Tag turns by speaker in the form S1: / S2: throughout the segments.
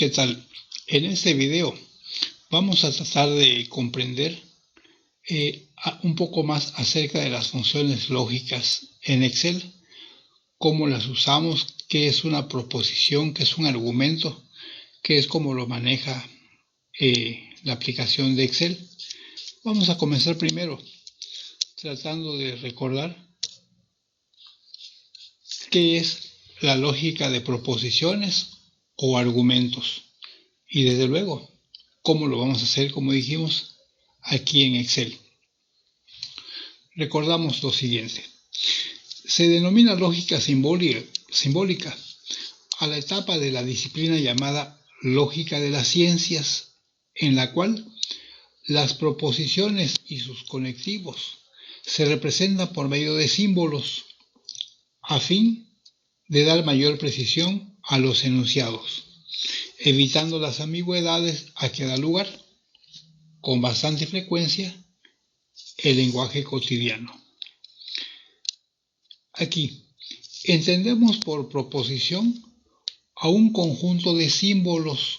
S1: ¿Qué tal? En este video vamos a tratar de comprender un poco más acerca de las funciones lógicas en Excel, cómo las usamos, qué es una proposición, qué es un argumento, qué es cómo lo maneja la aplicación de Excel. Vamos a comenzar primero tratando de recordar qué es la lógica de proposiciones o argumentos. Y desde luego, ¿cómo lo vamos a hacer? Como dijimos, aquí en Excel. Recordamos lo siguiente. Se denomina lógica simbólica a la etapa de la disciplina llamada lógica de las ciencias, en la cual las proposiciones y sus conectivos se representan por medio de símbolos, a fin de dar mayor precisión a los enunciados, evitando las ambigüedades a que da lugar, con bastante frecuencia, el lenguaje cotidiano. Aquí, entendemos por proposición a un conjunto de símbolos,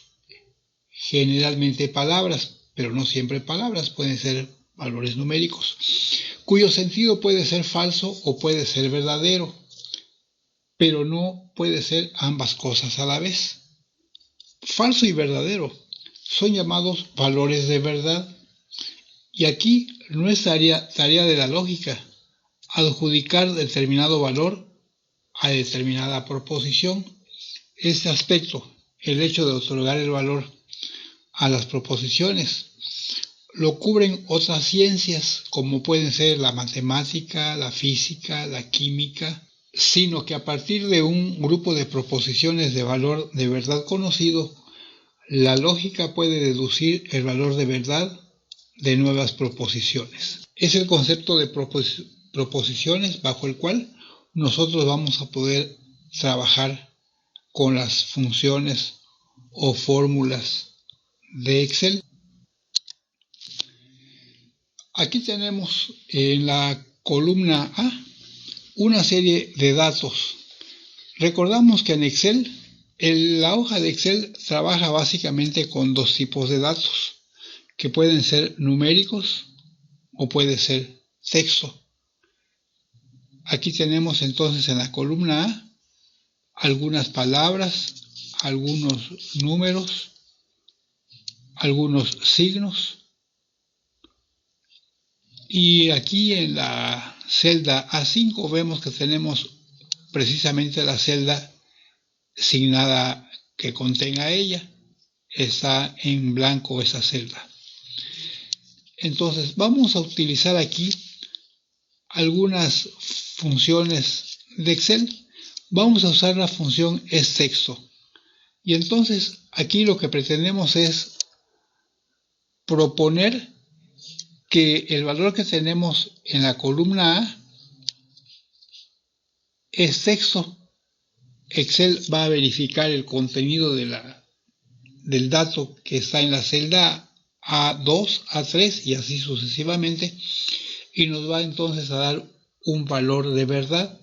S1: generalmente palabras, pero no siempre palabras, pueden ser valores numéricos, cuyo sentido puede ser falso o puede ser verdadero, pero no puede ser ambas cosas a la vez. Falso y verdadero son llamados valores de verdad, y aquí no es tarea de la lógica adjudicar determinado valor a determinada proposición. Este aspecto, el hecho de otorgar el valor a las proposiciones, lo cubren otras ciencias como pueden ser la matemática, la física, la química, sino que a partir de un grupo de proposiciones de valor de verdad conocido, la lógica puede deducir el valor de verdad de nuevas proposiciones. Es el concepto de proposiciones bajo el cual nosotros vamos a poder trabajar con las funciones o fórmulas de Excel. Aquí tenemos en la columna A una serie de datos. Recordamos que en Excel, la hoja de Excel trabaja básicamente con dos tipos de datos, que pueden ser numéricos o puede ser texto. Aquí tenemos entonces en la columna A algunas palabras, algunos números, algunos signos. Y aquí en la celda A5 vemos que tenemos precisamente la celda asignada que contenga ella. Está en blanco esa celda. Entonces vamos a utilizar aquí algunas funciones de Excel. Vamos a usar la función isTexto. Y entonces aquí lo que pretendemos es proponer que el valor que tenemos en la columna A es texto. Excel va a verificar el contenido del dato que está en la celda A2, A3 y así sucesivamente, y nos va entonces a dar un valor de verdad.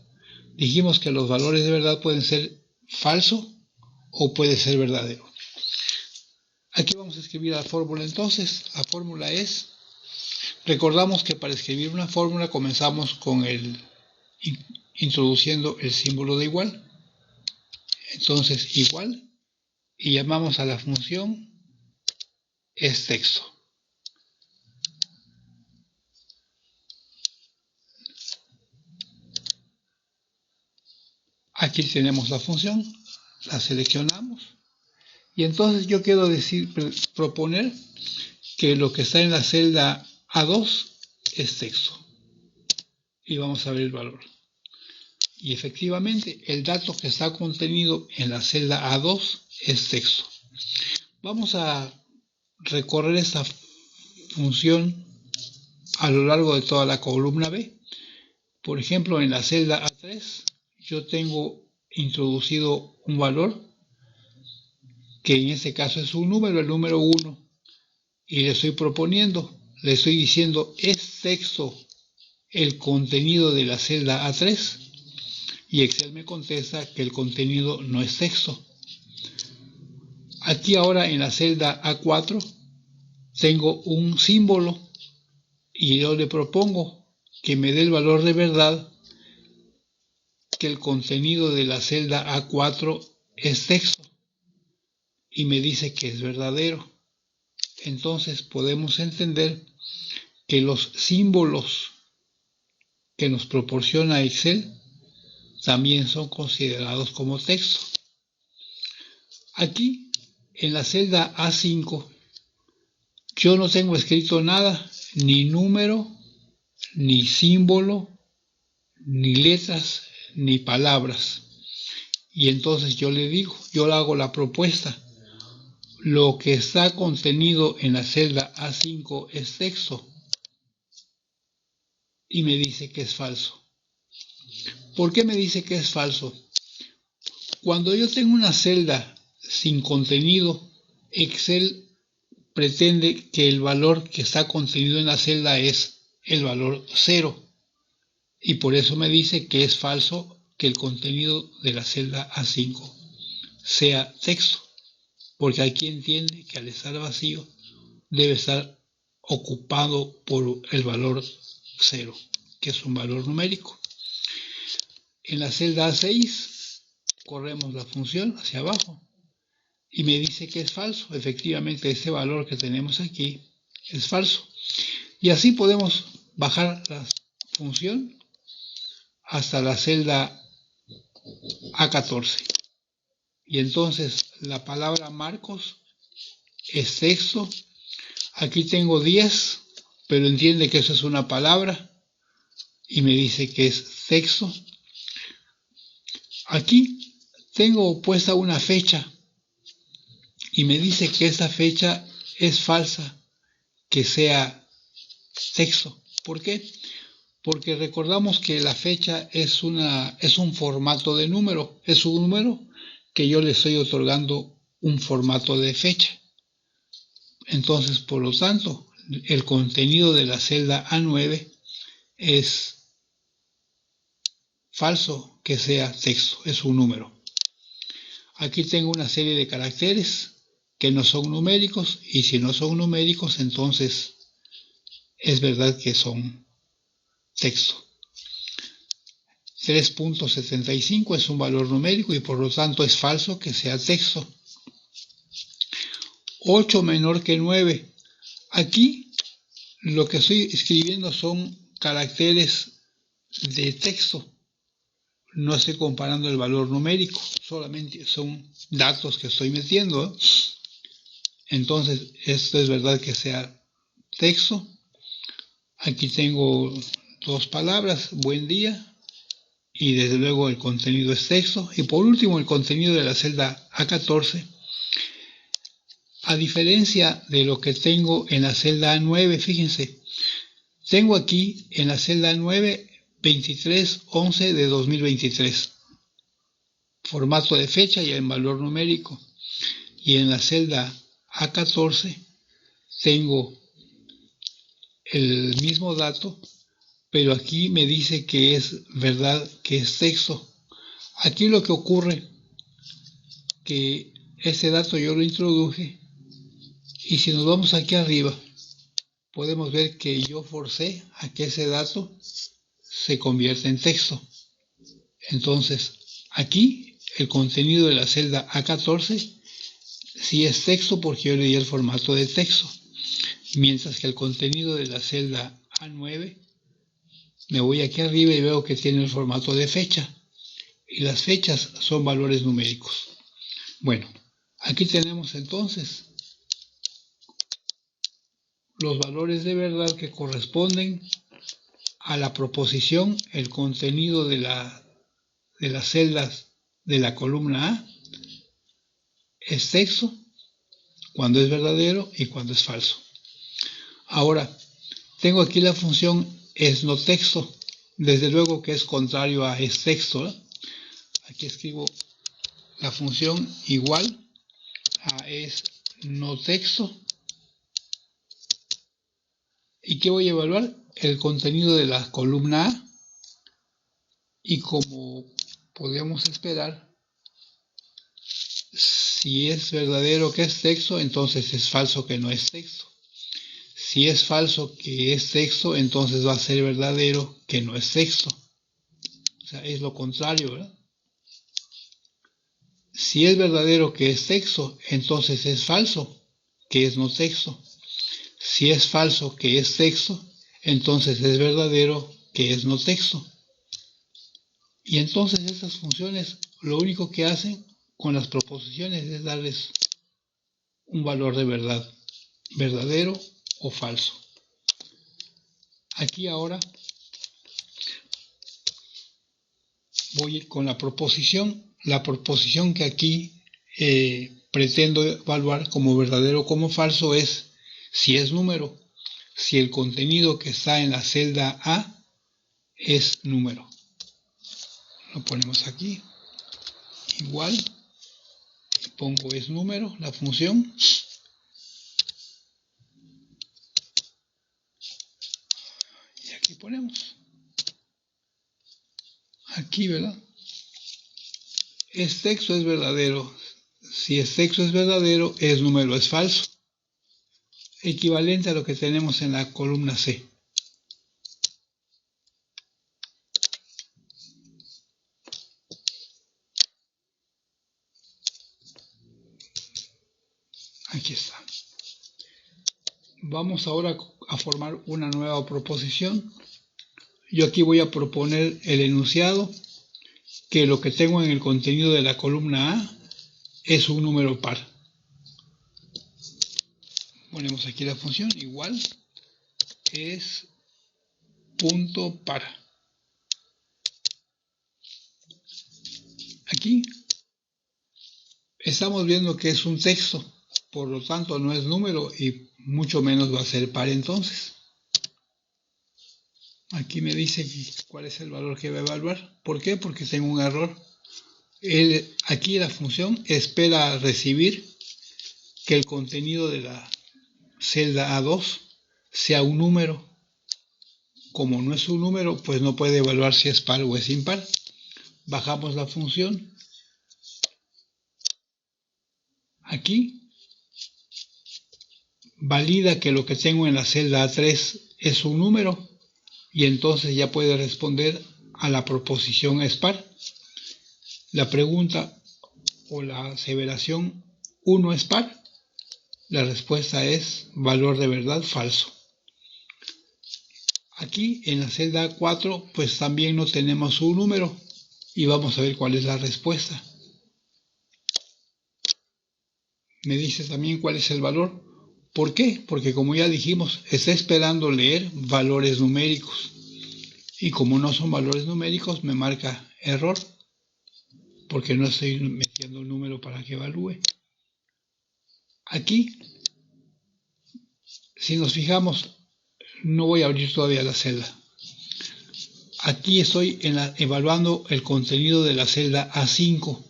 S1: Dijimos que los valores de verdad pueden ser falso o puede ser verdadero. Aquí vamos a escribir la fórmula entonces. La fórmula es, recordamos que para escribir una fórmula comenzamos con introduciendo el símbolo de igual. Entonces igual, y llamamos a la función isTexto. Aquí tenemos la función, la seleccionamos y entonces yo quiero proponer que lo que está en la celda A2 es texto y vamos a ver el valor. Y efectivamente el dato que está contenido en la celda A2 es texto. Vamos a recorrer esta función a lo largo de toda la columna B. Por ejemplo, en la celda A3 yo tengo introducido un valor que en este caso es un número, el número 1, y le estoy proponiendo, le estoy diciendo es texto el contenido de la celda A3 y Excel me contesta que el contenido no es texto. Aquí ahora en la celda A4 tengo un símbolo y yo le propongo que me dé el valor de verdad, que el contenido de la celda A4 es texto, y me dice que es verdadero. Entonces podemos entender que los símbolos que nos proporciona Excel también son considerados como texto. Aquí en la celda A5 yo no tengo escrito nada, ni número, ni símbolo, ni letras, ni palabras. Y entonces yo le hago la propuesta. Lo que está contenido en la celda A5 es texto. Y me dice que es falso. ¿Por qué me dice que es falso? Cuando yo tengo una celda sin contenido, Excel pretende que el valor que está contenido en la celda es el valor 0. Y por eso me dice que es falso que el contenido de la celda A5 sea texto. Porque aquí entiende que al estar vacío debe estar ocupado por el valor 0, que es un valor numérico. En la celda A6 corremos la función hacia abajo y me dice que es falso. Efectivamente, ese valor que tenemos aquí es falso. Y así podemos bajar la función hasta la celda A14. Y entonces la palabra Marcos es texto. Aquí tengo 10, pero entiende que eso es una palabra y me dice que es texto. Aquí tengo puesta una fecha y me dice que esa fecha es falsa, que sea texto. ¿Por qué? Porque recordamos que la fecha es un formato de número, es un número que yo le estoy otorgando un formato de fecha. Entonces, por lo tanto, el contenido de la celda A9 es falso que sea texto, es un número. Aquí tengo una serie de caracteres que no son numéricos, y si no son numéricos, entonces es verdad que son texto. 3.75 es un valor numérico y por lo tanto es falso que sea texto. 8 menor que 9. Aquí lo que estoy escribiendo son caracteres de texto. No estoy comparando el valor numérico, solamente son datos que estoy metiendo. Entonces, esto es verdad que sea texto. Aquí tengo dos palabras, buen día, y desde luego el contenido es texto. Y por último, el contenido de la celda A14. A diferencia de lo que tengo en la celda A9, fíjense, tengo aquí en la celda A9 23/11 de 2023, formato de fecha y en valor numérico. Y en la celda A14 tengo el mismo dato, pero aquí me dice que es verdad, que es texto. Aquí lo que ocurre, que ese dato yo lo introduje, y si nos vamos aquí arriba, podemos ver que yo forcé a que ese dato se convierta en texto. Entonces, aquí el contenido de la celda A14 sí es texto porque yo le di el formato de texto, mientras que el contenido de la celda A9, me voy aquí arriba y veo que tiene el formato de fecha, y las fechas son valores numéricos. Bueno, aquí tenemos entonces los valores de verdad que corresponden a la proposición, el contenido de las celdas de la columna A es texto cuando es verdadero y cuando es falso. Ahora, tengo aquí la función es no texto, desde luego que es contrario a es texto, ¿eh? Aquí escribo la función igual a es no texto. ¿Y qué voy a evaluar? El contenido de la columna A. Y como podemos esperar, Si es verdadero que es texto, entonces es falso que no es texto. Si es falso que es texto, entonces va a ser verdadero que no es texto. O sea, es lo contrario, ¿verdad? Si es verdadero que es texto, entonces es falso que es no texto. Si es falso que es texto, entonces es verdadero que es no texto. Y entonces estas funciones lo único que hacen con las proposiciones es darles un valor de verdad, verdadero o falso. Aquí ahora voy a ir con la proposición que aquí pretendo evaluar como verdadero o como falso es si es número, si el contenido que está en la celda A es número. Lo ponemos aquí, igual, pongo es número, la función, y aquí ponemos, aquí, ¿verdad? Es texto, es verdadero. Si es texto es verdadero, es número, es falso. Equivalente a lo que tenemos en la columna C. Aquí está. Vamos ahora a formar una nueva proposición. Yo aquí voy a proponer el enunciado, que lo que tengo en el contenido de la columna A es un número par. Ponemos aquí la función, igual, es punto par. Aquí estamos viendo que es un texto, por lo tanto no es número y mucho menos va a ser par entonces. Aquí me dice cuál es el valor que va a evaluar. ¿Por qué? Porque tengo un error. Aquí la función espera recibir que el contenido de la celda A2 sea un número. Como no es un número, pues no puede evaluar si es par o es impar. Bajamos la función. Aquí valida que lo que tengo en la celda A3 es un número y entonces ya puede responder a la proposición es par. La pregunta o la aseveración 1 es par. La respuesta es valor de verdad falso. Aquí en la celda 4 pues también no tenemos un número y vamos a ver cuál es la respuesta. Me dice también cuál es el valor. ¿Por qué? Porque como ya dijimos, está esperando leer valores numéricos. Y como no son valores numéricos, me marca error, porque no estoy metiendo el número para que evalúe. Aquí, si nos fijamos, no voy a abrir todavía la celda. Aquí estoy evaluando el contenido de la celda A5.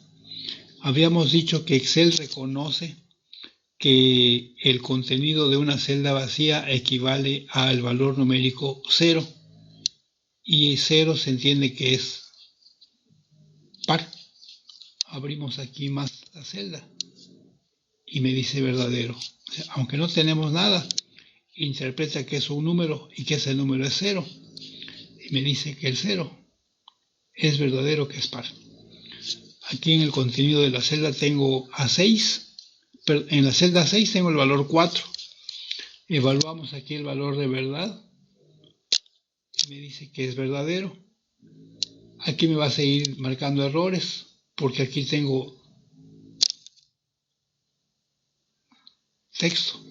S1: Habíamos dicho que Excel reconoce que el contenido de una celda vacía equivale al valor numérico 0. Y 0 se entiende que es par. Abrimos aquí más la celda y me dice verdadero. O sea, aunque no tenemos nada, interpreta que es un número y que ese número es 0. Y me dice que el 0 es verdadero, que es par. Aquí en el contenido de la celda tengo A6, pero en la celda 6 tengo el valor 4. Evaluamos aquí el valor de verdad y me dice que es verdadero. Aquí me va a seguir marcando errores porque aquí tengo texto.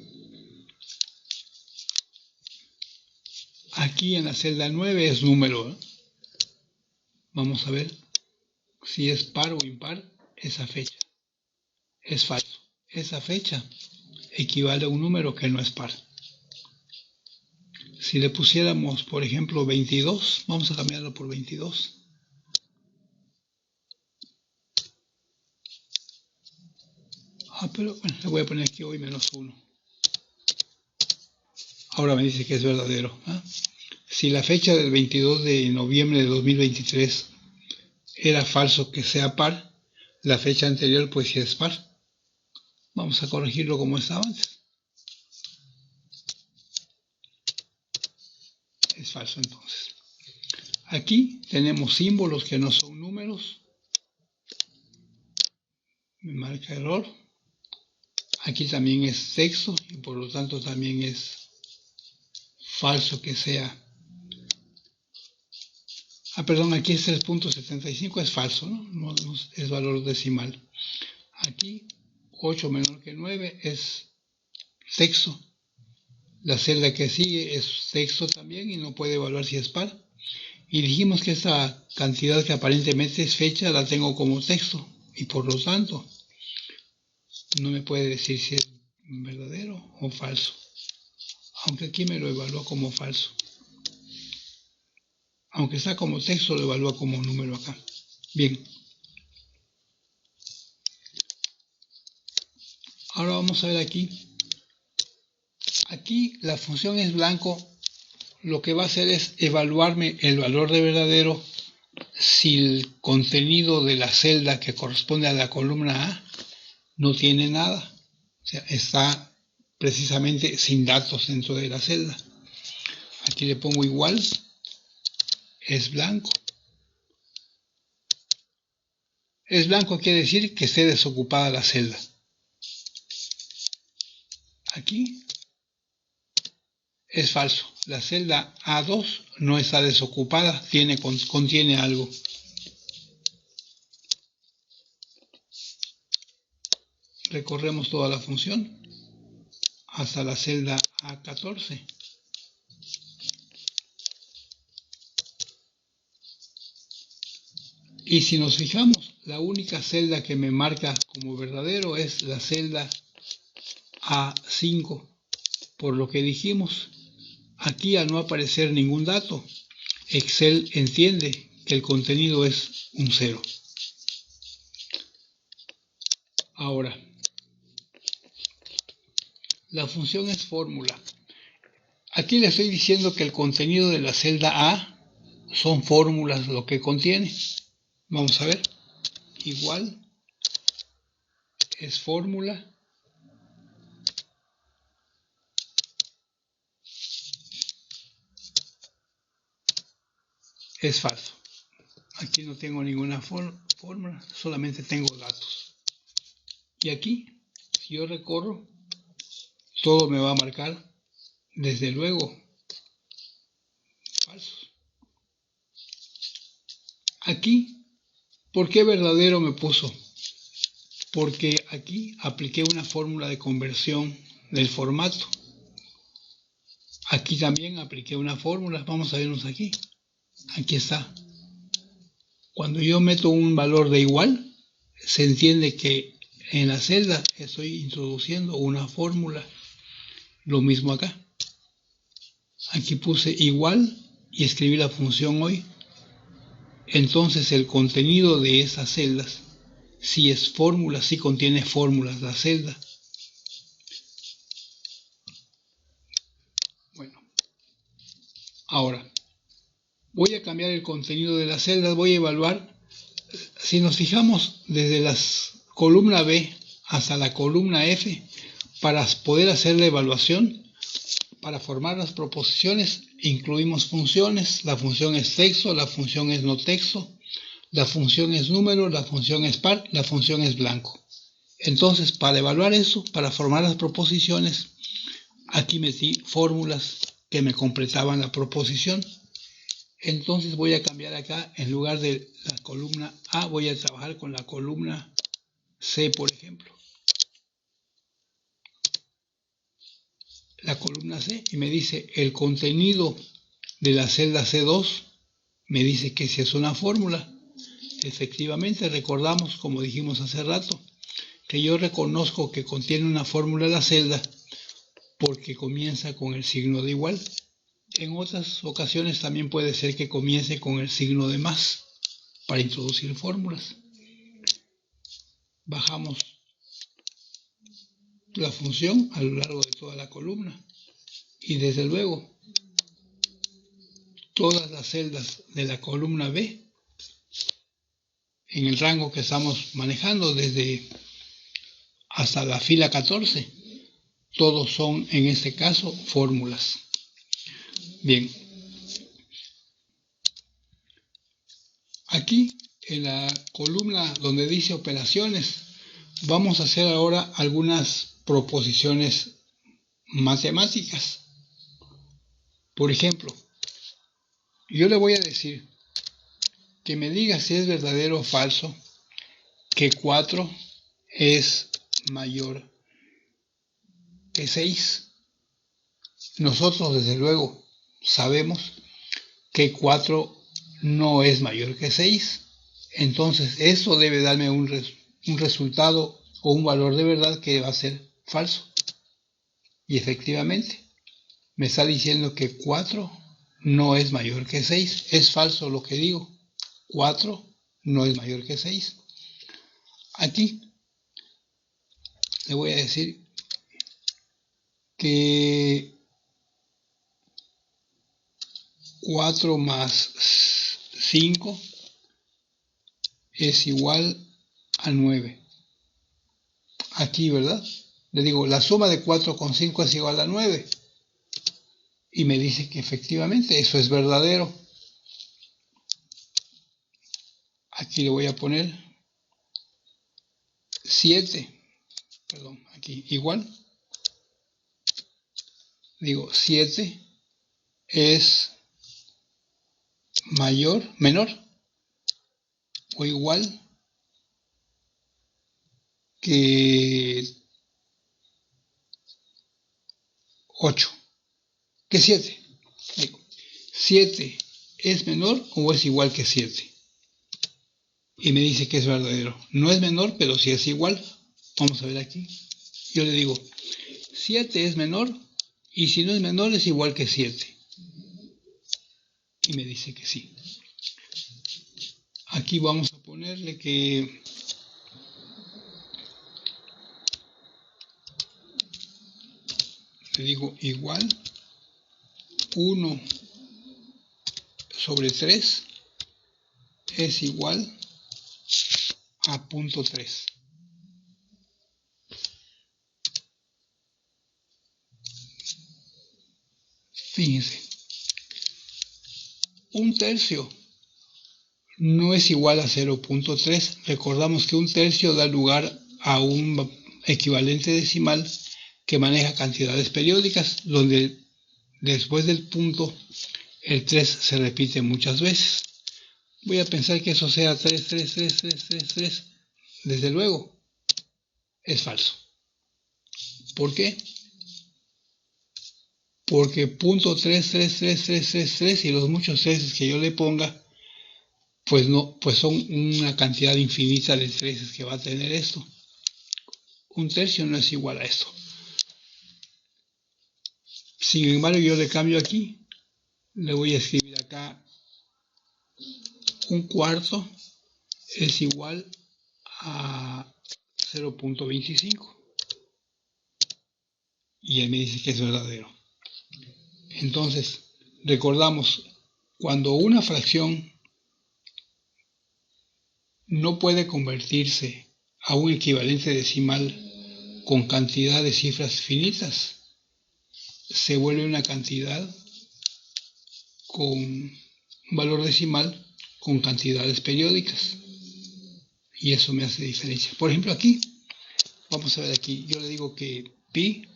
S1: Aquí en la celda 9 es número. Vamos a ver si es par o impar esa fecha. Es falso. Esa fecha equivale a un número que no es par. Si le pusiéramos, por ejemplo, 22, vamos a cambiarlo por 22. Pero bueno, le voy a poner aquí hoy -1. Ahora me dice que es verdadero. Si la fecha del 22 de noviembre de 2023 era falso que sea par, la fecha anterior pues sí es par. Vamos a corregirlo como estaba antes. Es falso entonces. Aquí tenemos símbolos que no son números. Me marca error. Aquí también es texto y por lo tanto también es falso que sea. Perdón, aquí es 3.75, es falso, ¿no? No es valor decimal. Aquí 8 menor que 9 es texto. La celda que sigue es texto también y no puede evaluar si es par. Y dijimos que esta cantidad que aparentemente es fecha la tengo como texto y por lo tanto no me puede decir si es verdadero o falso. Aunque aquí me lo evalúa como falso. Aunque está como texto, lo evalúa como número acá. Bien. Ahora vamos a ver aquí. Aquí la función es blanco. Lo que va a hacer es evaluarme el valor de verdadero si el contenido de la celda que corresponde a la columna A no tiene nada. O sea, está precisamente sin datos dentro de la celda. Aquí le pongo igual. Es blanco. Es blanco quiere decir que esté desocupada la celda. Aquí es falso. La celda A2 no está desocupada, contiene algo. Recorremos toda la función hasta la celda A14. Y si nos fijamos, la única celda que me marca como verdadero es la celda A5. Por lo que dijimos, aquí al no aparecer ningún dato, Excel entiende que el contenido es un 0. Ahora, la función es fórmula. Aquí le estoy diciendo que el contenido de la celda A son fórmulas lo que contiene. Vamos a ver. Igual es fórmula. Es falso. Aquí no tengo ninguna fórmula, solamente tengo datos. Y aquí, si yo recorro, todo me va a marcar, desde luego, falsos. Aquí, ¿por qué verdadero me puso? Porque aquí apliqué una fórmula de conversión del formato. Aquí también apliqué una fórmula, vamos a vernos aquí. Aquí está. Cuando yo meto un valor de igual, se entiende que en la celda estoy introduciendo una fórmula. Lo mismo acá. Aquí puse igual y escribí la función hoy. Entonces el contenido de esas celdas, si es fórmula, si contiene fórmulas la celda. Bueno, ahora voy a cambiar el contenido de las celdas, voy a evaluar. Si nos fijamos desde la columna B hasta la columna F, para poder hacer la evaluación, para formar las proposiciones, incluimos funciones. La función es texto, la función es no texto, la función es número, la función es par, la función es blanco. Entonces, para evaluar eso, para formar las proposiciones, aquí metí fórmulas que me completaban la proposición. Entonces voy a cambiar acá, en lugar de la columna A, voy a trabajar con la columna C, por ejemplo. La columna C, y me dice el contenido de la celda C2, me dice que si es una fórmula. Efectivamente, recordamos, como dijimos hace rato, que yo reconozco que contiene una fórmula la celda porque comienza con el signo de igual. En otras ocasiones también puede ser que comience con el signo de más para introducir fórmulas. Bajamos la función a lo largo de toda la columna y desde luego todas las celdas de la columna B en el rango que estamos manejando desde hasta la fila 14. Todos son, en este caso, fórmulas. Bien. Aquí, en la columna donde dice operaciones, vamos a hacer ahora algunas proposiciones matemáticas. Por ejemplo, yo le voy a decir que me diga si es verdadero o falso que 4 es mayor que 6. Nosotros, desde luego, sabemos que 4 no es mayor que 6. Entonces, eso debe darme un resultado o un valor de verdad que va a ser falso. Y efectivamente, me está diciendo que 4 no es mayor que 6. Es falso lo que digo. 4 no es mayor que 6. Aquí le voy a decir que 4 más 5 es igual a 9. Aquí, ¿verdad? Le digo, la suma de 4 con 5 es igual a 9. Y me dice que efectivamente eso es verdadero. Aquí le voy a poner 7. Perdón, aquí igual. Digo, 7 es menor o igual que 8, que 7. Digo, 7 es menor o es igual que 7. Y me dice que es verdadero. No es menor, pero sí es igual. Vamos a ver aquí. Yo le digo, 7 es menor y si no es menor es igual que 7. Y me dice que sí. Aquí vamos a ponerle que le digo igual 1 sobre 3 es igual a 0.3. Fíjense, un tercio no es igual a 0.3. Recordamos que un tercio da lugar a un equivalente decimal que maneja cantidades periódicas, donde después del punto el 3 se repite muchas veces. Voy a pensar que eso sea 3, 3, 3, 3, 3, 3. Desde luego, es falso. ¿Por qué? Porque punto 3, 3, 3, 3, 3, 3 y los muchos 3 que yo le ponga, pues no, pues son una cantidad infinita de 3 que va a tener esto. Un tercio no es igual a esto. Sin embargo, yo le cambio aquí, le voy a escribir acá un cuarto es igual a 0.25. Y él me dice que es verdadero. Entonces, recordamos, cuando una fracción no puede convertirse a un equivalente decimal con cantidad de cifras finitas, se vuelve una cantidad con un valor decimal con cantidades periódicas. Y eso me hace diferencia. Por ejemplo, aquí, vamos a ver aquí, yo le digo que pi,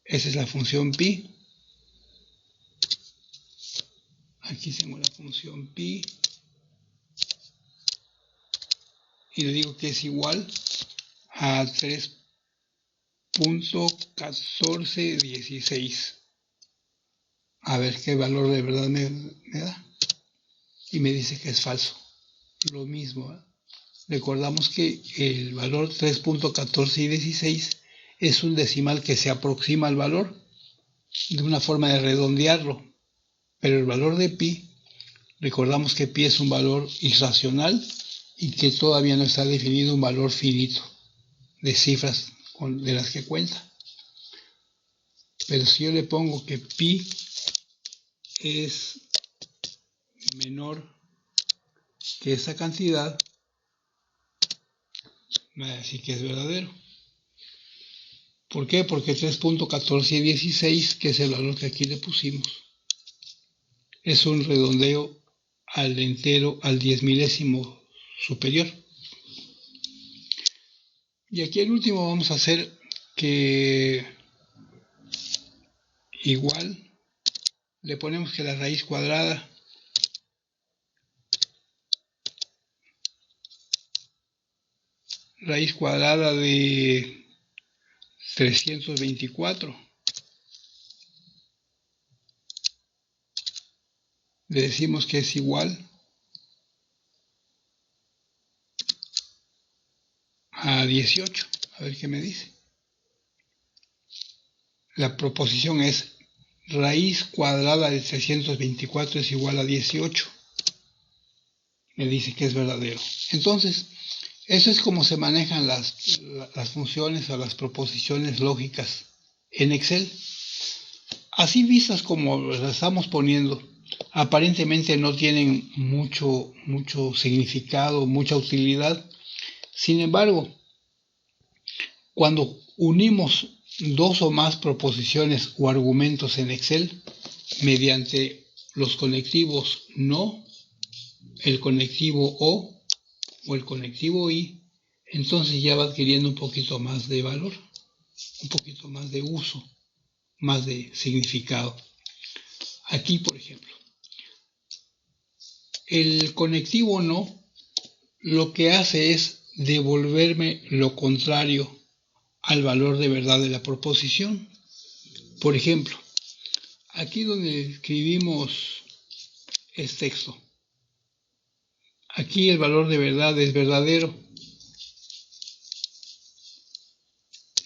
S1: esa es la función pi. Aquí tengo la función pi. Y le digo que es igual a 3.1416. A ver qué valor de verdad me da. Y me dice que es falso. Lo mismo, ¿eh? Recordamos que el valor 3.1416 es un decimal que se aproxima al valor de una forma de redondearlo. Pero el valor de pi, recordamos que pi es un valor irracional y que todavía no está definido un valor finito de cifras de las que cuenta. Pero si yo le pongo que pi es menor que esa cantidad, me va a decir que es verdadero. ¿Por qué? Porque 3.1416, que es el valor que aquí le pusimos, es un redondeo al entero, al 10.000º superior. Y aquí el último vamos a hacer que igual le ponemos que la raíz cuadrada de 324 le decimos que es igual a 18. A ver qué me dice. La proposición es raíz cuadrada de 324 es igual a 18. Me dice que es verdadero. Entonces, eso es como se manejan las funciones o las proposiciones lógicas en Excel. Así vistas como las estamos poniendo, aparentemente no tienen mucho significado, mucha utilidad. Sin embargo, cuando unimos dos o más proposiciones o argumentos en Excel mediante los conectivos no, el conectivo o el conectivo y, entonces ya va adquiriendo un poquito más de valor, un poquito más de uso, más de significado. Aquí, por ejemplo, el conectivo no lo que hace es devolverme lo contrario al valor de verdad de la proposición. Por ejemplo, aquí donde escribimos es texto. Aquí el valor de verdad es verdadero.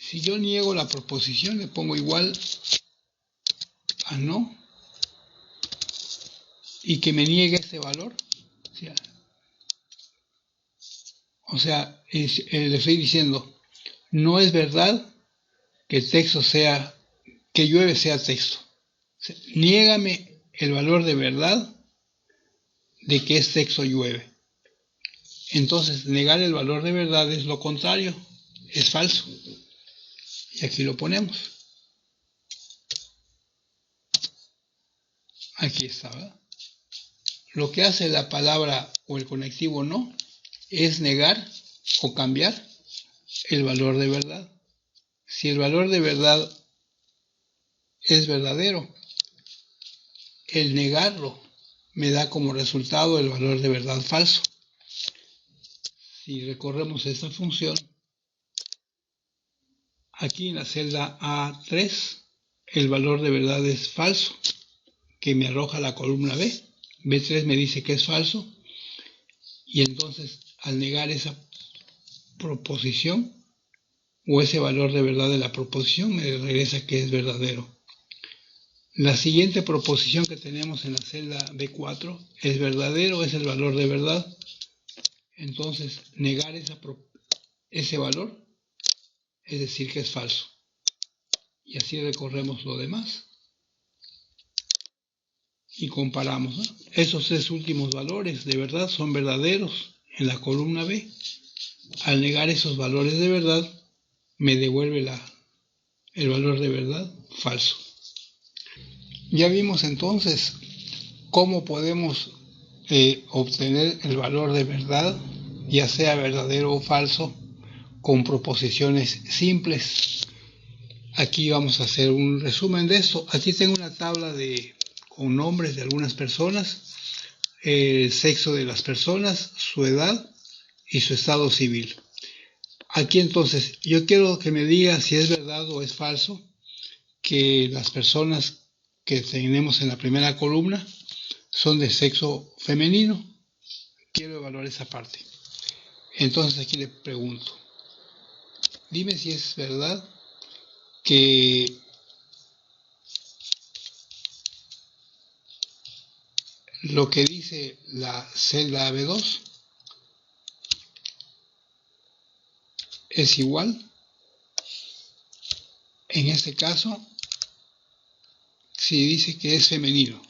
S1: Si yo niego la proposición, le pongo igual a no y que me niegue este valor. O sea, le estoy diciendo, no es verdad que texto sea, que llueve sea texto. O sea, niégame el valor de verdad de que es texto llueve. Entonces, negar el valor de verdad es lo contrario, es falso. Y aquí lo ponemos. Aquí está, ¿verdad? Lo que hace la palabra o el conectivo no es negar o cambiar el valor de verdad. Si el valor de verdad es verdadero, el negarlo me da como resultado el valor de verdad falso. Si recorremos esta función, aquí en la celda A3, el valor de verdad es falso, que me arroja la columna B. B3 me dice que es falso, y entonces al negar esa proposición o ese valor de verdad de la proposición me regresa que es verdadero. La siguiente proposición que tenemos en la celda B4 es verdadero, es el valor de verdad. Entonces negar ese valor es decir que es falso. Y así recorremos lo demás y comparamos, ¿no? Esos tres últimos valores de verdad son verdaderos en la columna B. Al negar esos valores de verdad me devuelve el valor de verdad falso. Ya vimos entonces cómo podemos obtener el valor de verdad, ya sea verdadero o falso, con proposiciones simples. Aquí vamos a hacer un resumen de esto. Aquí tengo una tabla con nombres de algunas personas, el sexo de las personas, su edad y su estado civil. Aquí entonces yo quiero que me diga si es verdad o es falso que las personas que tenemos en la primera columna son de sexo femenino. Quiero evaluar esa parte. Entonces aquí le pregunto, dime si es verdad que lo que dice la celda B2 es igual. En este caso, si dice que es femenino.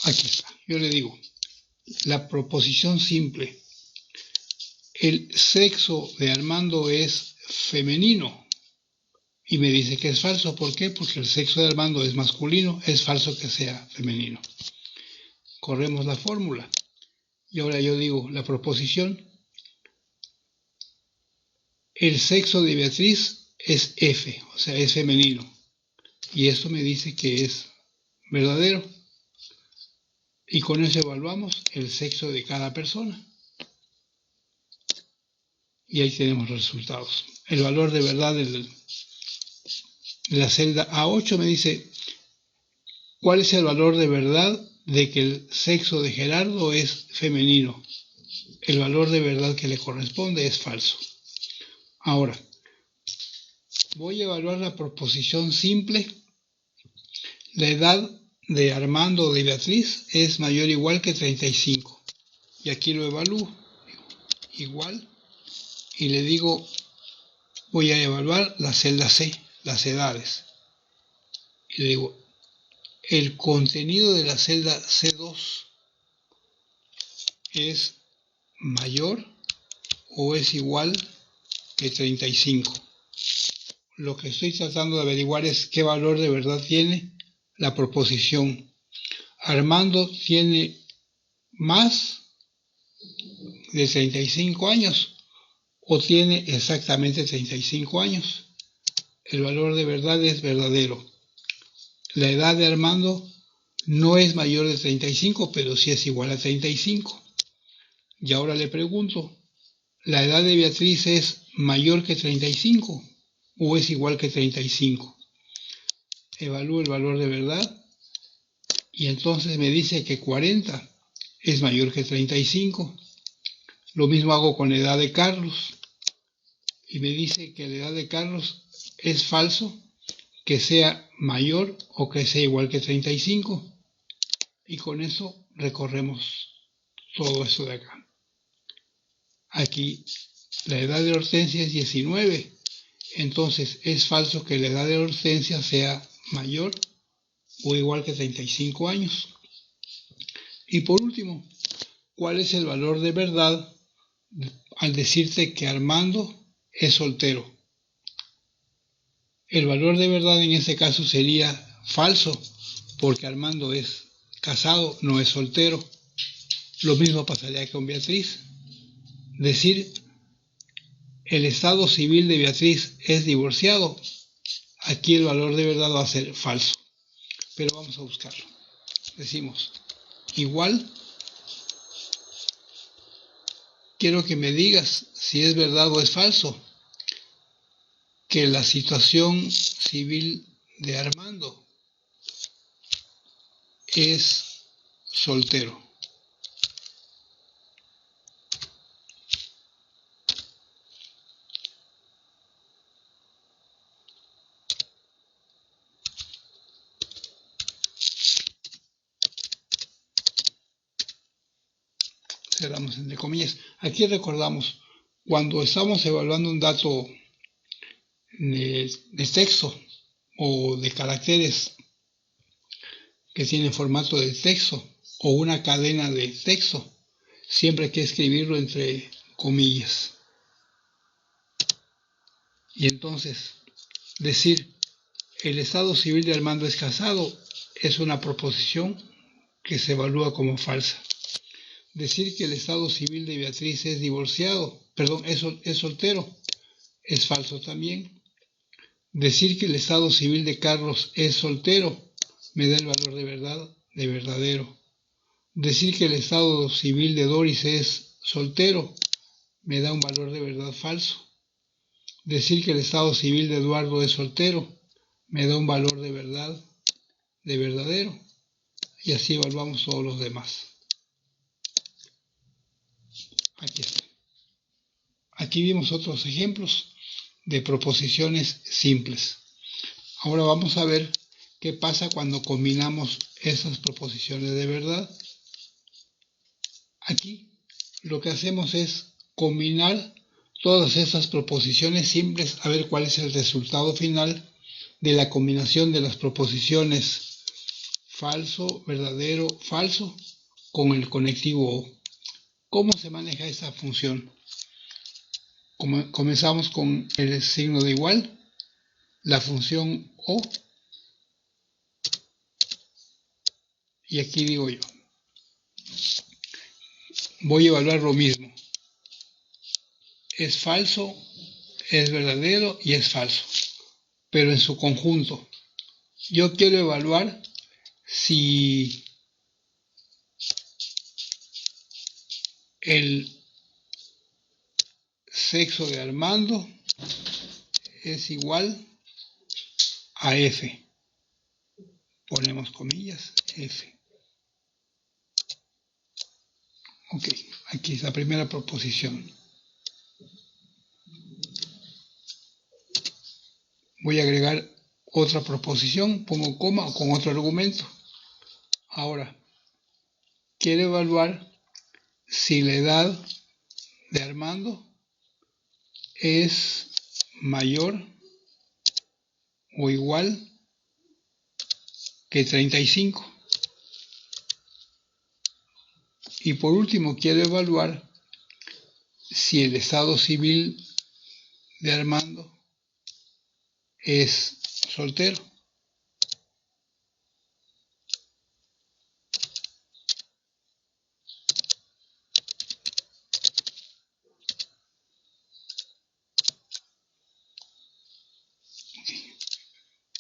S1: Aquí está. Yo le digo, la proposición simple. El sexo de Armando es femenino. Y me dice que es falso. ¿Por qué? Porque el sexo de Armando es masculino. Es falso que sea femenino. Corremos la fórmula. Y ahora yo digo la proposición. El sexo de Beatriz es F, o sea, es femenino. Y esto me dice que es verdadero. Y con eso evaluamos el sexo de cada persona. Y ahí tenemos los resultados. El valor de verdad de la celda A8 me dice cuál es el valor de verdad de que el sexo de Gerardo es femenino. El valor de verdad que le corresponde es falso. Ahora, voy a evaluar la proposición simple. La edad de Armando o de Beatriz es mayor o igual que 35. Y aquí lo evalúo. Igual. Y le digo, voy a evaluar la celda C, las edades. Y le digo, el contenido de la celda C2 es mayor o es igual que 35. Lo que estoy tratando de averiguar es qué valor de verdad tiene la proposición. Armando tiene más de 35 años o tiene exactamente 35 años. El valor de verdad es verdadero. La edad de Armando no es mayor de 35, pero sí es igual a 35. Y ahora le pregunto, ¿la edad de Beatriz es mayor que 35 o es igual que 35? Evalúo el valor de verdad y entonces me dice que 40 es mayor que 35. Lo mismo hago con la edad de Carlos y me dice que la edad de Carlos es falso que sea mayor o que sea igual que 35. Y con eso recorremos todo esto de acá. Aquí la edad de Hortensia es 19. Entonces es falso que la edad de Hortensia sea mayor o igual que 35 años. Y por último, ¿cuál es el valor de verdad al decirte que Armando es soltero? El valor de verdad en este caso sería falso, porque Armando es casado, no es soltero. Lo mismo pasaría con Beatriz. Decir el estado civil de Beatriz es divorciado, aquí el valor de verdad va a ser falso. Pero vamos a buscarlo. Decimos igual. Quiero que me digas si es verdad o es falso que la situación civil de Armando es soltero. Cerramos entre comillas. Aquí recordamos, cuando estamos evaluando un dato de texto o de caracteres que tienen formato de texto o una cadena de texto, siempre hay que escribirlo entre comillas. Y entonces, decir el estado civil de Armando es casado es una proposición que se evalúa como falsa. Decir que el estado civil de Beatriz es es soltero, es falso también. Decir que el estado civil de Carlos es soltero me da el valor de verdadero. Decir que el estado civil de Doris es soltero me da un valor de verdad falso. Decir que el estado civil de Eduardo es soltero me da un valor de verdadero. Y así evaluamos todos los demás. Aquí está. Aquí vimos otros ejemplos de proposiciones simples. Ahora vamos a ver qué pasa cuando combinamos esas proposiciones de verdad. Aquí lo que hacemos es combinar todas esas proposiciones simples a ver cuál es el resultado final de la combinación de las proposiciones falso, verdadero, falso con el conectivo O. ¿Cómo se maneja esta función? Comenzamos con el signo de igual, la función O, y aquí digo yo, voy a evaluar lo mismo. Es falso, es verdadero y es falso, pero en su conjunto. Yo quiero evaluar si el sexo de Armando es igual a F. Ponemos comillas, F. Ok, aquí es la primera proposición. Voy a agregar otra proposición, pongo coma o con otro argumento. Ahora, quiero evaluar si la edad de Armando es mayor o igual que 35. Y por último, quiero evaluar si el estado civil de Armando es soltero.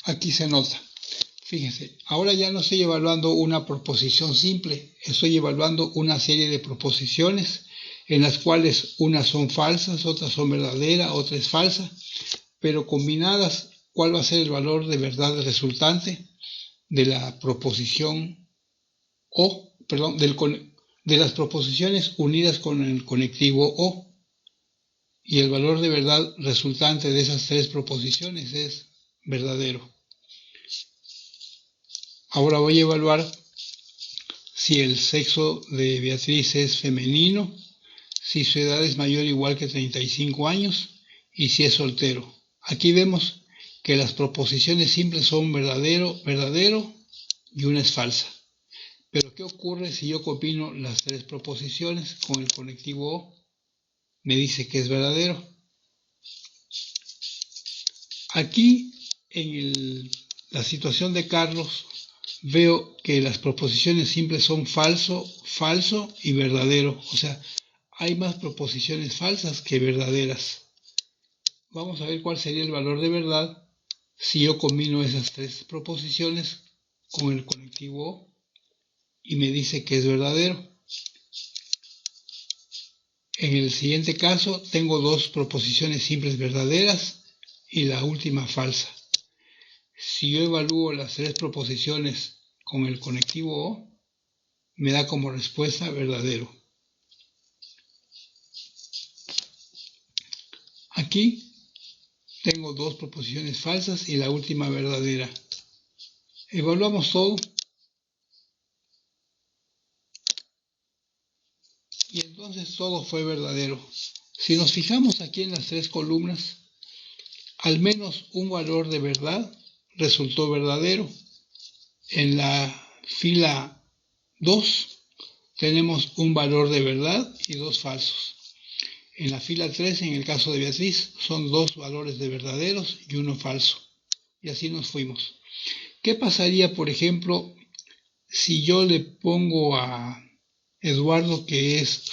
S1: Aquí se nota. Fíjense, ahora ya no estoy evaluando una proposición simple, estoy evaluando una serie de proposiciones en las cuales unas son falsas, otras son verdaderas, otra es falsa, pero combinadas, ¿cuál va a ser el valor de verdad resultante de la proposición O, perdón, de las proposiciones unidas con el conectivo O? Y el valor de verdad resultante de esas tres proposiciones es verdadero. Ahora voy a evaluar si el sexo de Beatriz es femenino, si su edad es mayor o igual que 35 años y si es soltero. Aquí vemos que las proposiciones simples son verdadero, verdadero y una es falsa. Pero ¿qué ocurre si yo combino las tres proposiciones con el conectivo O? Me dice que es verdadero. Aquí en la situación de Carlos veo que las proposiciones simples son falso, falso y verdadero. O sea, hay más proposiciones falsas que verdaderas. Vamos a ver cuál sería el valor de verdad si yo combino esas tres proposiciones con el conectivo O y me dice que es verdadero. En el siguiente caso tengo dos proposiciones simples verdaderas y la última falsa. Si yo evalúo las tres proposiciones con el conectivo O, me da como respuesta verdadero. Aquí tengo dos proposiciones falsas y la última verdadera. Evaluamos todo y entonces todo fue verdadero. Si nos fijamos aquí en las tres columnas, al menos un valor de verdad resultó verdadero. En la fila 2 tenemos un valor de verdad y dos falsos. En la fila 3, en el caso de Beatriz, son dos valores de verdaderos y uno falso. Y así nos fuimos. ¿Qué pasaría, por ejemplo, si yo le pongo a Eduardo que es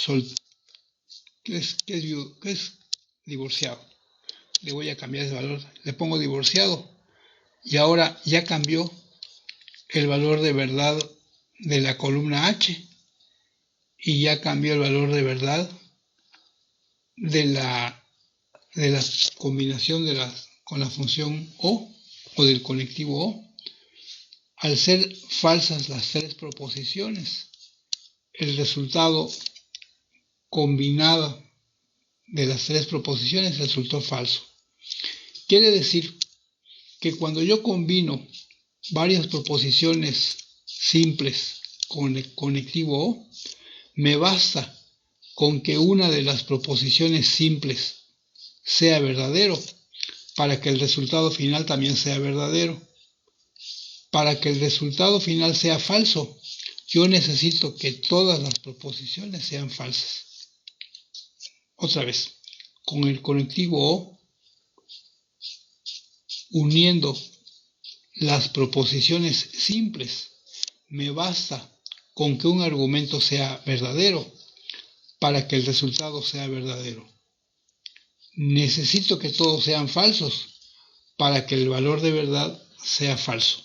S1: divorciado? Le voy a cambiar ese valor. Le pongo divorciado y ahora ya cambió el valor de verdad de la columna H y ya cambió el valor de verdad de la combinación con la función O del conectivo O. Al ser falsas las tres proposiciones, el resultado combinado de las tres proposiciones resultó falso. Quiere decir que cuando yo combino varias proposiciones simples con el conectivo O, me basta con que una de las proposiciones simples sea verdadero para que el resultado final también sea verdadero. Para que el resultado final sea falso, yo necesito que todas las proposiciones sean falsas. Otra vez, con el conectivo O, uniendo las proposiciones simples, me basta con que un argumento sea verdadero para que el resultado sea verdadero. Necesito que todos sean falsos para que el valor de verdad sea falso.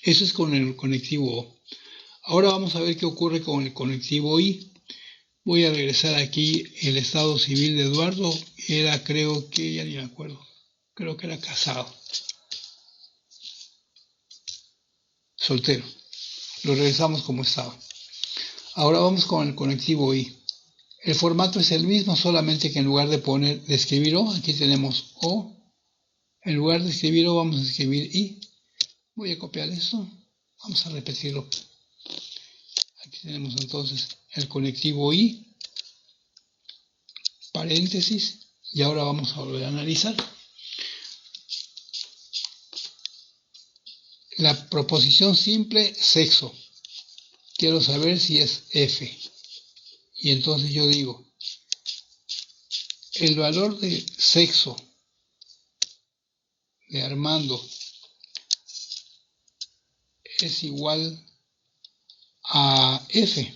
S1: Eso es con el conectivo O. Ahora vamos a ver qué ocurre con el conectivo I. Voy a regresar aquí. El estado civil de Eduardo era, creo que, ya ni me acuerdo, creo que era casado. Soltero. Lo regresamos como estaba. Ahora vamos con el conectivo I. El formato es el mismo, solamente que en lugar de escribir O, aquí tenemos O. En lugar de escribir O, vamos a escribir I. Voy a copiar esto. Vamos a repetirlo. Aquí tenemos entonces el conectivo I, paréntesis, y ahora vamos a volver a analizar. La proposición simple, sexo. Quiero saber si es F. Y entonces yo digo, el valor de sexo de Armando es igual a F.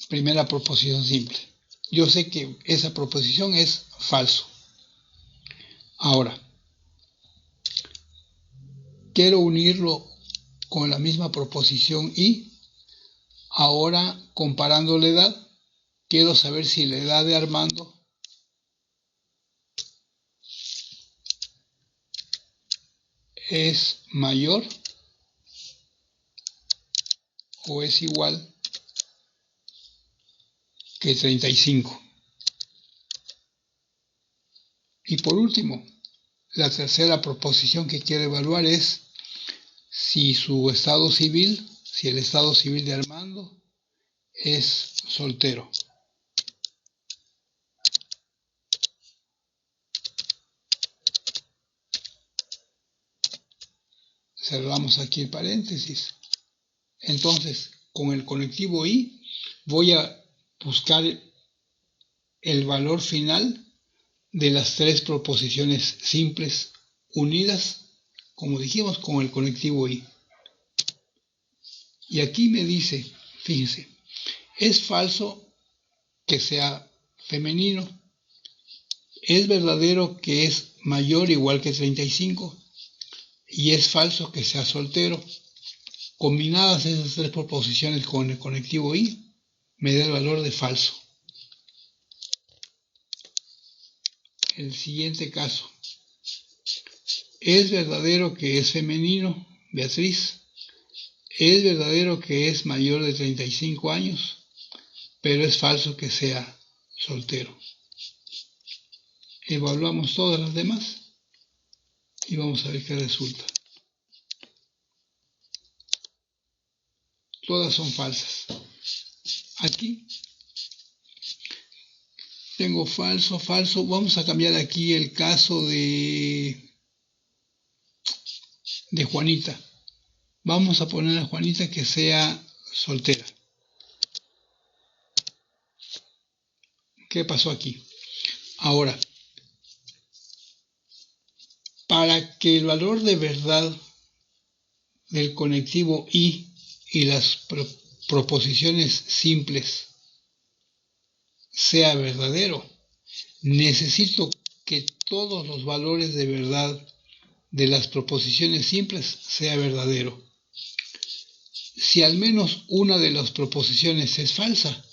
S1: Primera proposición simple. Yo sé que esa proposición es falso. Ahora, quiero unirlo con la misma proposición I. Ahora, comparando la edad, quiero saber si la edad de Armando es mayor o es igual que 35. Y por último, la tercera proposición que quiero evaluar es si su estado civil, si el estado civil de Armando es soltero. Cerramos aquí el paréntesis. Entonces, con el conectivo I voy a buscar el valor final de las tres proposiciones simples unidas, como dijimos, con el conectivo I. Y aquí me dice, fíjense, es falso que sea femenino, es verdadero que es mayor o igual que 35 y es falso que sea soltero. Combinadas esas tres proposiciones con el conectivo I, me da el valor de falso. El siguiente caso. Es verdadero que es femenino, Beatriz. Es verdadero que es mayor de 35 años, pero es falso que sea soltero. Evaluamos todas las demás y vamos a ver qué resulta. Todas son falsas. Aquí tengo falso, falso. Vamos a cambiar aquí el caso de Juanita. Vamos a poner a Juanita que sea soltera. ¿Qué pasó aquí? Ahora, para que el valor de verdad del conectivo I y las proposiciones simples sea verdadero, necesito que todos los valores de verdad de las proposiciones simples sea verdadero. Si al menos una de las proposiciones es falsa,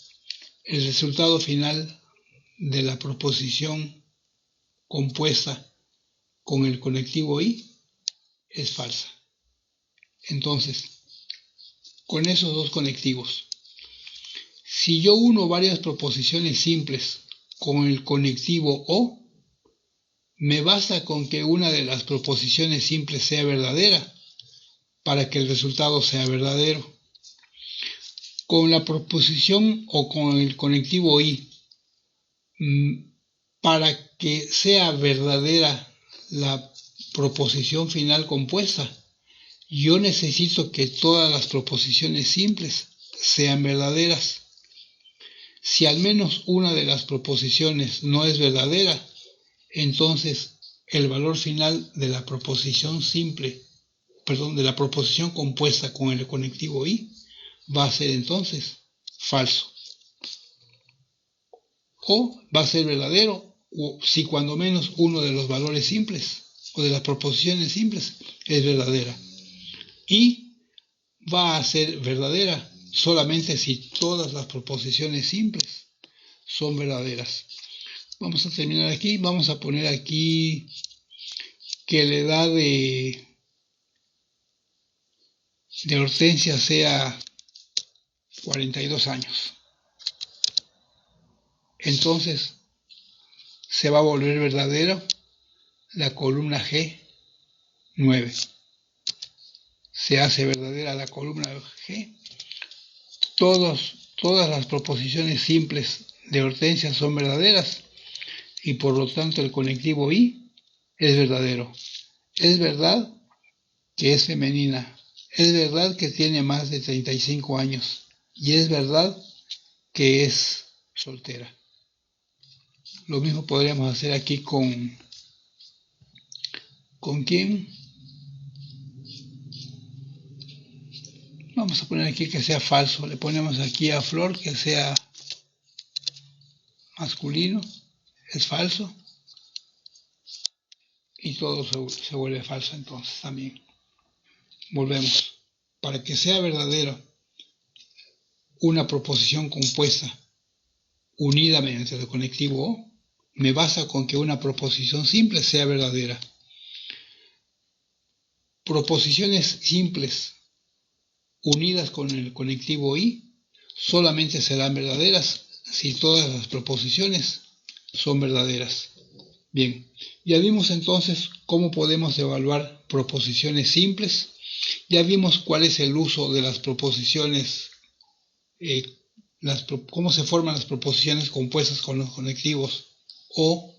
S1: el resultado final de la proposición compuesta con el conectivo I es falsa. Entonces, con esos dos conectivos, si yo uno varias proposiciones simples con el conectivo O, me basta con que una de las proposiciones simples sea verdadera para que el resultado sea verdadero. Con la proposición o con el conectivo I, Para que sea verdadera la proposición final compuesta, yo necesito que todas las proposiciones simples sean verdaderas. Si al menos una de las proposiciones no es verdadera, entonces el valor final de la proposición de la proposición compuesta con el conectivo y va a ser entonces falso. O va a ser verdadero si cuando menos uno de los valores simples o de las proposiciones simples es verdadera. Y va a ser verdadera solamente si todas las proposiciones simples son verdaderas. Vamos a terminar aquí. Vamos a poner aquí que la edad de Hortensia sea 42 años. Entonces se va a volver verdadero la columna G 9. Se hace verdadera la columna G. Todas las proposiciones simples de Hortensia son verdaderas y por lo tanto el conectivo y es verdadero. Es verdad que es femenina. Es verdad que tiene más de 35 años. Y es verdad que es soltera. Lo mismo podríamos hacer aquí ¿con quién? Vamos a poner aquí que sea falso. Le ponemos aquí a Flor que sea masculino. Es falso. Y todo se vuelve falso entonces también. Volvemos. Para que sea verdadera una proposición compuesta unida mediante el conectivo o, me basta con que una proposición simple sea verdadera. Proposiciones simples unidas con el conectivo y solamente serán verdaderas si todas las proposiciones son verdaderas. Bien, ya vimos entonces cómo podemos evaluar proposiciones simples. Ya vimos cuál es el uso de las proposiciones, cómo se forman las proposiciones compuestas con los conectivos o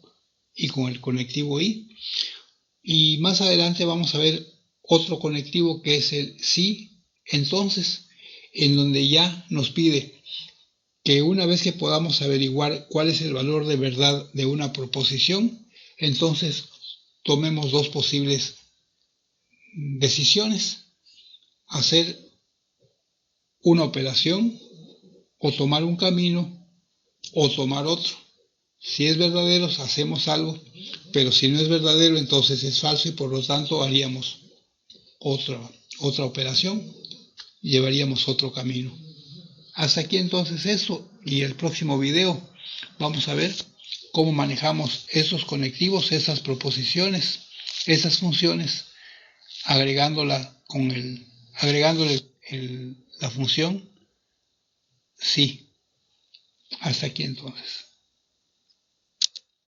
S1: y con el conectivo y. Y más adelante vamos a ver otro conectivo que es el sí, entonces, en donde ya nos pide que una vez que podamos averiguar cuál es el valor de verdad de una proposición, entonces tomemos dos posibles decisiones: hacer una operación o tomar un camino o tomar otro. Si es verdadero, hacemos algo, pero si no es verdadero, entonces es falso y por lo tanto haríamos otra operación, llevaríamos otro camino. Hasta aquí entonces eso, y el próximo video vamos a ver cómo manejamos esos conectivos, esas proposiciones, esas funciones, agregándole la función sí. Hasta aquí entonces.